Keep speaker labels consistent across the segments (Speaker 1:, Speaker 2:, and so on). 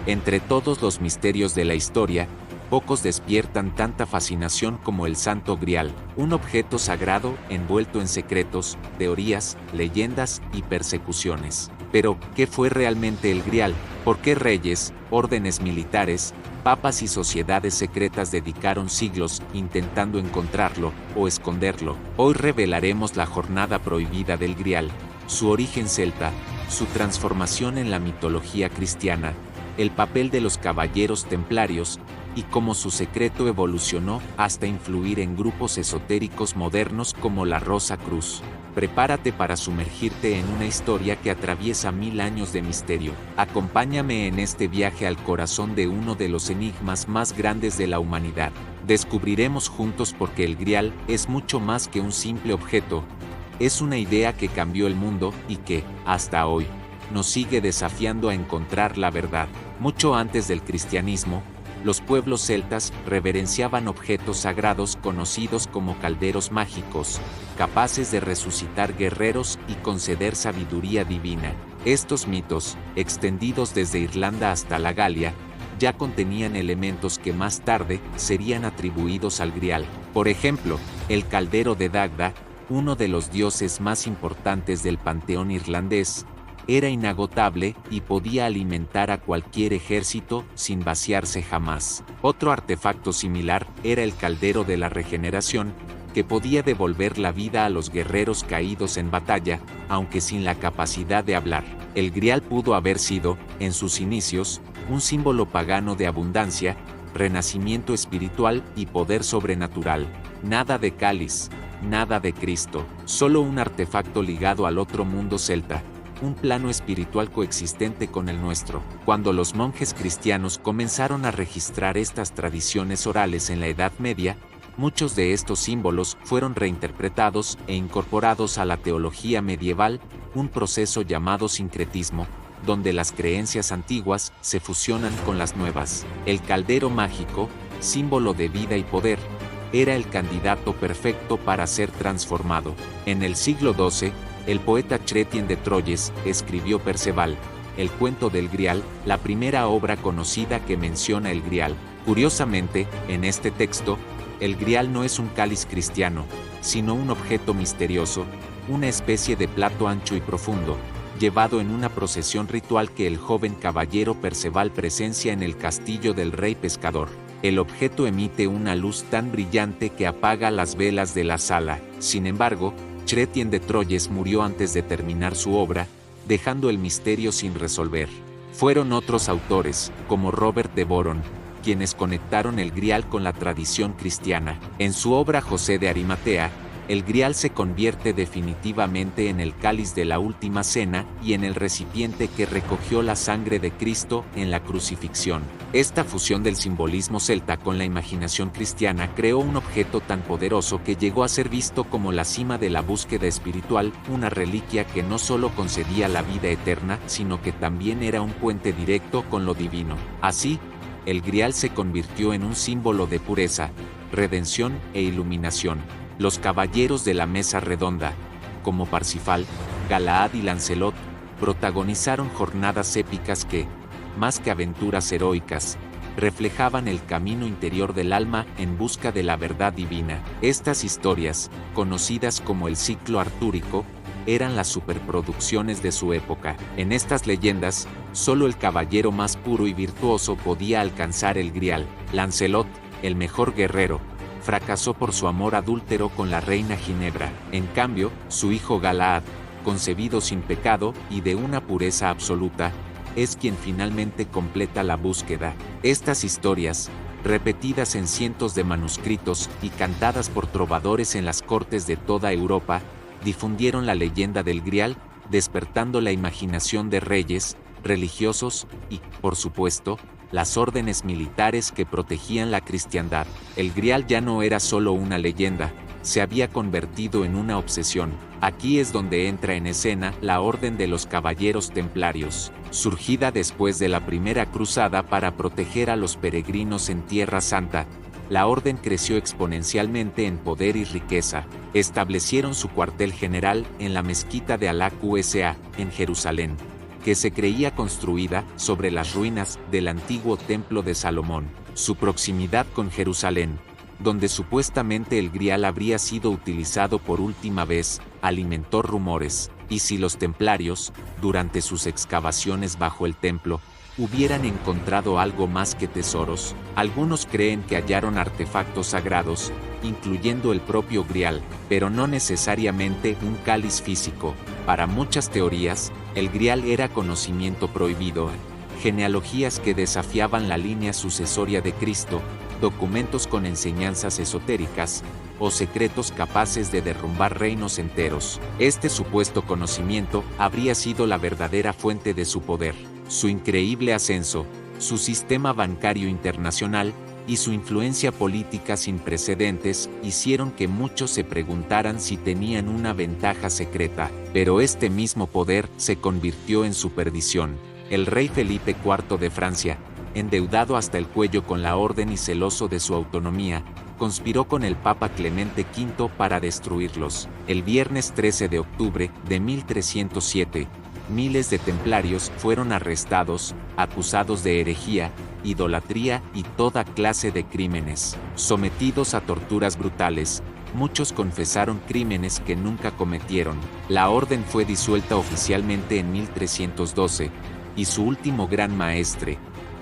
Speaker 1: Entre todos los misterios de la historia, pocos despiertan tanta fascinación como el Santo Grial, un objeto sagrado envuelto en secretos, teorías, leyendas y persecuciones. Pero, ¿qué fue realmente el Grial? ¿Por qué reyes, órdenes militares, papas y sociedades secretas dedicaron siglos intentando encontrarlo o esconderlo? Hoy revelaremos la jornada prohibida del Grial, su origen celta, su transformación en la mitología cristiana, el papel de los caballeros templarios, y cómo su secreto evolucionó hasta influir en grupos esotéricos modernos como la Rosa Cruz. Prepárate para sumergirte en una historia que atraviesa 1000 años de misterio. Acompáñame en este viaje al corazón de uno de los enigmas más grandes de la humanidad. Descubriremos juntos por qué el Grial es mucho más que un simple objeto. Es una idea que cambió el mundo y que, hasta hoy, nos sigue desafiando a encontrar la verdad. Mucho antes del cristianismo, los pueblos celtas reverenciaban objetos sagrados conocidos como calderos mágicos, capaces de resucitar guerreros y conceder sabiduría divina. Estos mitos, extendidos desde Irlanda hasta la Galia, ya contenían elementos que más tarde serían atribuidos al Grial. Por ejemplo, el caldero de Dagda, uno de los dioses más importantes del panteón irlandés, era inagotable y podía alimentar a cualquier ejército sin vaciarse jamás. Otro artefacto similar era el caldero de la regeneración, que podía devolver la vida a los guerreros caídos en batalla, aunque sin la capacidad de hablar. El Grial pudo haber sido, en sus inicios, un símbolo pagano de abundancia, renacimiento espiritual y poder sobrenatural. Nada de cáliz, nada de Cristo, solo un artefacto ligado al otro mundo celta, un plano espiritual coexistente con el nuestro. Cuando los monjes cristianos comenzaron a registrar estas tradiciones orales en la Edad Media, muchos de estos símbolos fueron reinterpretados e incorporados a la teología medieval, un proceso llamado sincretismo, donde las creencias antiguas se fusionan con las nuevas. El caldero mágico, símbolo de vida y poder, era el candidato perfecto para ser transformado. En el siglo XII, el poeta Chrétien de Troyes escribió Perceval, el cuento del Grial, la primera obra conocida que menciona el Grial. Curiosamente, en este texto, el Grial no es un cáliz cristiano, sino un objeto misterioso, una especie de plato ancho y profundo, llevado en una procesión ritual que el joven caballero Perceval presencia en el castillo del rey pescador. El objeto emite una luz tan brillante que apaga las velas de la sala. Sin embargo, Chrétien de Troyes murió antes de terminar su obra, dejando el misterio sin resolver. Fueron otros autores, como Robert de Boron, quienes conectaron el Grial con la tradición cristiana. En su obra José de Arimatea, el Grial se convierte definitivamente en el cáliz de la última cena y en el recipiente que recogió la sangre de Cristo en la crucifixión. Esta fusión del simbolismo celta con la imaginación cristiana creó un objeto tan poderoso que llegó a ser visto como la cima de la búsqueda espiritual, una reliquia que no solo concedía la vida eterna, sino que también era un puente directo con lo divino. Así, el Grial se convirtió en un símbolo de pureza, redención e iluminación. Los caballeros de la mesa redonda, como Parsifal, Galaad y Lancelot, protagonizaron jornadas épicas que, más que aventuras heroicas, reflejaban el camino interior del alma en busca de la verdad divina. Estas historias, conocidas como el ciclo artúrico, eran las superproducciones de su época. En estas leyendas, solo el caballero más puro y virtuoso podía alcanzar el Grial. Lancelot, el mejor guerrero, fracasó por su amor adúltero con la reina Ginebra. En cambio, su hijo Galaad, concebido sin pecado y de una pureza absoluta, es quien finalmente completa la búsqueda. Estas historias, repetidas en cientos de manuscritos y cantadas por trovadores en las cortes de toda Europa, difundieron la leyenda del Grial, despertando la imaginación de reyes, religiosos y, por supuesto, las órdenes militares que protegían la cristiandad. El Grial ya no era solo una leyenda, se había convertido en una obsesión. Aquí es donde entra en escena la Orden de los Caballeros Templarios, surgida después de la Primera Cruzada para proteger a los peregrinos en Tierra Santa. La orden creció exponencialmente en poder y riqueza. Establecieron su cuartel general en la mezquita de Alá Qsa, en Jerusalén. que se creía construida sobre las ruinas del antiguo Templo de Salomón. Su proximidad con Jerusalén, donde supuestamente el Grial habría sido utilizado por última vez, alimentó rumores, y si los templarios, durante sus excavaciones bajo el templo, hubieran encontrado algo más que tesoros, algunos creen que hallaron artefactos sagrados, incluyendo el propio Grial, pero no necesariamente un cáliz físico. Para muchas teorías, el Grial era conocimiento prohibido, genealogías que desafiaban la línea sucesoria de Cristo, documentos con enseñanzas esotéricas, o secretos capaces de derrumbar reinos enteros. Este supuesto conocimiento habría sido la verdadera fuente de su poder. Su increíble ascenso, su sistema bancario internacional y su influencia política sin precedentes hicieron que muchos se preguntaran si tenían una ventaja secreta, pero este mismo poder se convirtió en su perdición. El rey Felipe IV de Francia, endeudado hasta el cuello con la orden y celoso de su autonomía, conspiró con el Papa Clemente V para destruirlos. El viernes 13 de octubre de 1307, miles de templarios fueron arrestados, acusados de herejía, idolatría y toda clase de crímenes. Sometidos a torturas brutales, muchos confesaron crímenes que nunca cometieron. La orden fue disuelta oficialmente en 1312, y su último gran maestre,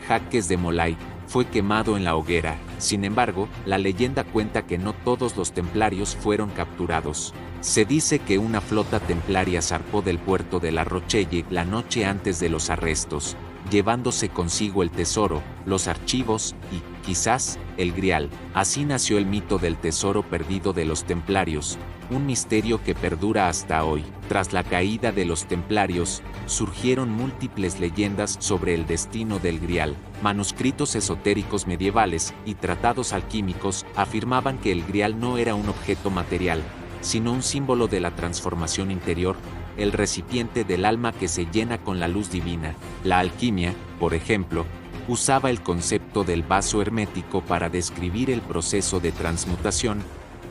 Speaker 1: Jacques de Molay, fue quemado en la hoguera. Sin embargo, la leyenda cuenta que no todos los templarios fueron capturados. Se dice que una flota templaria zarpó del puerto de La Rochelle la noche antes de los arrestos, llevándose consigo el tesoro, los archivos y, quizás, el Grial. Así nació el mito del tesoro perdido de los templarios, un misterio que perdura hasta hoy. Tras la caída de los templarios, surgieron múltiples leyendas sobre el destino del Grial. Manuscritos esotéricos medievales y tratados alquímicos afirmaban que el Grial no era un objeto material, sino un símbolo de la transformación interior, el recipiente del alma que se llena con la luz divina. La alquimia, por ejemplo, usaba el concepto del vaso hermético para describir el proceso de transmutación,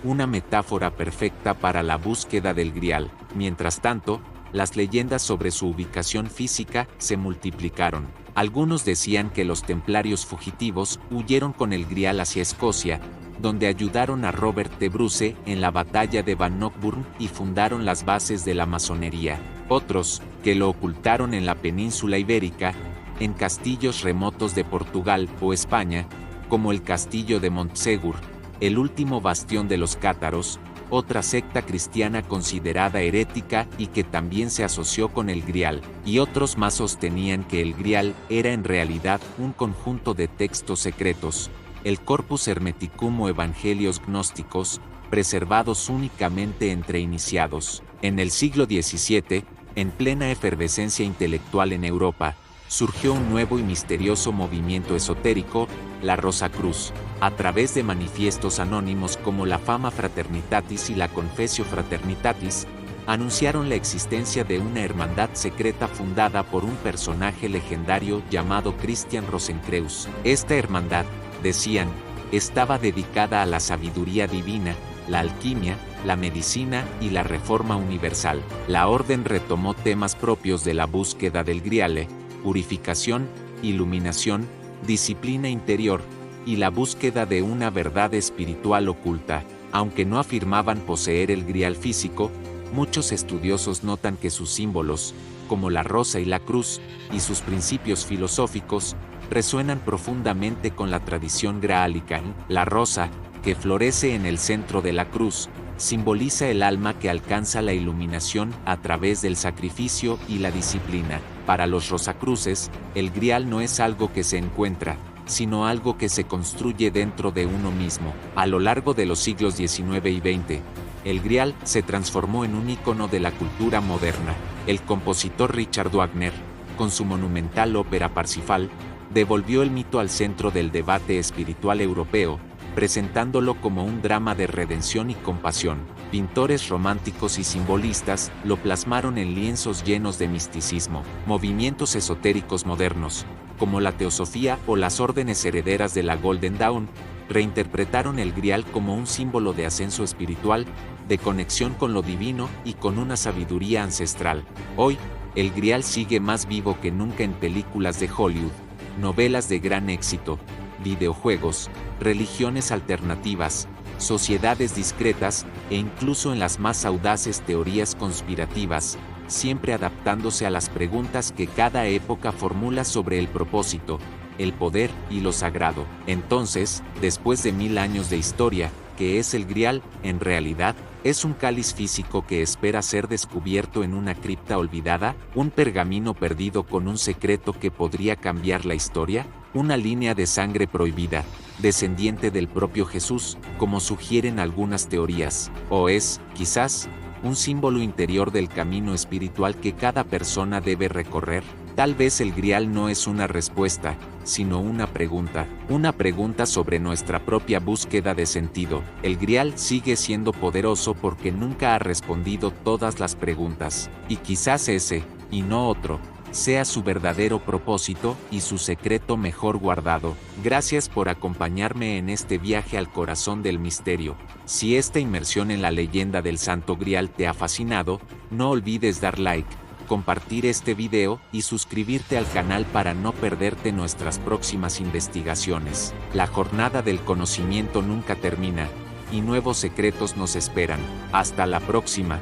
Speaker 1: una metáfora perfecta para la búsqueda del Grial. Mientras tanto, las leyendas sobre su ubicación física se multiplicaron. Algunos decían que los templarios fugitivos huyeron con el Grial hacia Escocia, donde ayudaron a Robert de Bruce en la batalla de Bannockburn y fundaron las bases de la masonería. Otros, que lo ocultaron en la península ibérica, en castillos remotos de Portugal o España, como el castillo de Montsegur, el último bastión de los cátaros, otra secta cristiana considerada herética y que también se asoció con el Grial, y otros más sostenían que el Grial era en realidad un conjunto de textos secretos, el Corpus Hermeticum o Evangelios gnósticos, preservados únicamente entre iniciados. En el siglo XVII, en plena efervescencia intelectual en Europa, surgió un nuevo y misterioso movimiento esotérico, la Rosacruz, a través de manifiestos anónimos como la Fama Fraternitatis y la Confessio Fraternitatis, anunciaron la existencia de una hermandad secreta fundada por un personaje legendario llamado Christian Rosenkreuz. Esta hermandad, decían, estaba dedicada a la sabiduría divina, la alquimia, la medicina y la reforma universal. La orden retomó temas propios de la búsqueda del Grial: purificación, iluminación, disciplina interior, y la búsqueda de una verdad espiritual oculta. Aunque no afirmaban poseer el Grial físico, muchos estudiosos notan que sus símbolos, como la rosa y la cruz, y sus principios filosóficos, resuenan profundamente con la tradición graálica. La rosa, que florece en el centro de la cruz, simboliza el alma que alcanza la iluminación a través del sacrificio y la disciplina. Para los rosacruces, el Grial no es algo que se encuentra, sino algo que se construye dentro de uno mismo. A lo largo de los siglos XIX y XX, el Grial se transformó en un ícono de la cultura moderna. El compositor Richard Wagner, con su monumental ópera Parsifal, devolvió el mito al centro del debate espiritual europeo, presentándolo como un drama de redención y compasión. Pintores románticos y simbolistas lo plasmaron en lienzos llenos de misticismo. Movimientos esotéricos modernos, como la teosofía o las órdenes herederas de la Golden Dawn, reinterpretaron el Grial como un símbolo de ascenso espiritual, de conexión con lo divino y con una sabiduría ancestral. Hoy, el Grial sigue más vivo que nunca en películas de Hollywood, novelas de gran éxito, videojuegos, religiones alternativas, sociedades discretas, e incluso en las más audaces teorías conspirativas, siempre adaptándose a las preguntas que cada época formula sobre el propósito, el poder y lo sagrado. Entonces, después de 1000 años de historia, ¿qué es el Grial? En realidad, ¿es un cáliz físico que espera ser descubierto en una cripta olvidada? ¿Un pergamino perdido con un secreto que podría cambiar la historia? ¿Una línea de sangre prohibida, descendiente del propio Jesús, como sugieren algunas teorías? ¿O es, quizás, un símbolo interior del camino espiritual que cada persona debe recorrer? Tal vez el Grial no es una respuesta, sino una pregunta sobre nuestra propia búsqueda de sentido. El Grial sigue siendo poderoso porque nunca ha respondido todas las preguntas, y quizás ese, y no otro, sea su verdadero propósito y su secreto mejor guardado. Gracias por acompañarme en este viaje al corazón del misterio. Si esta inmersión en la leyenda del Santo Grial te ha fascinado, no olvides dar like, compartir este video y suscribirte al canal para no perderte nuestras próximas investigaciones. La jornada del conocimiento nunca termina, y nuevos secretos nos esperan. Hasta la próxima.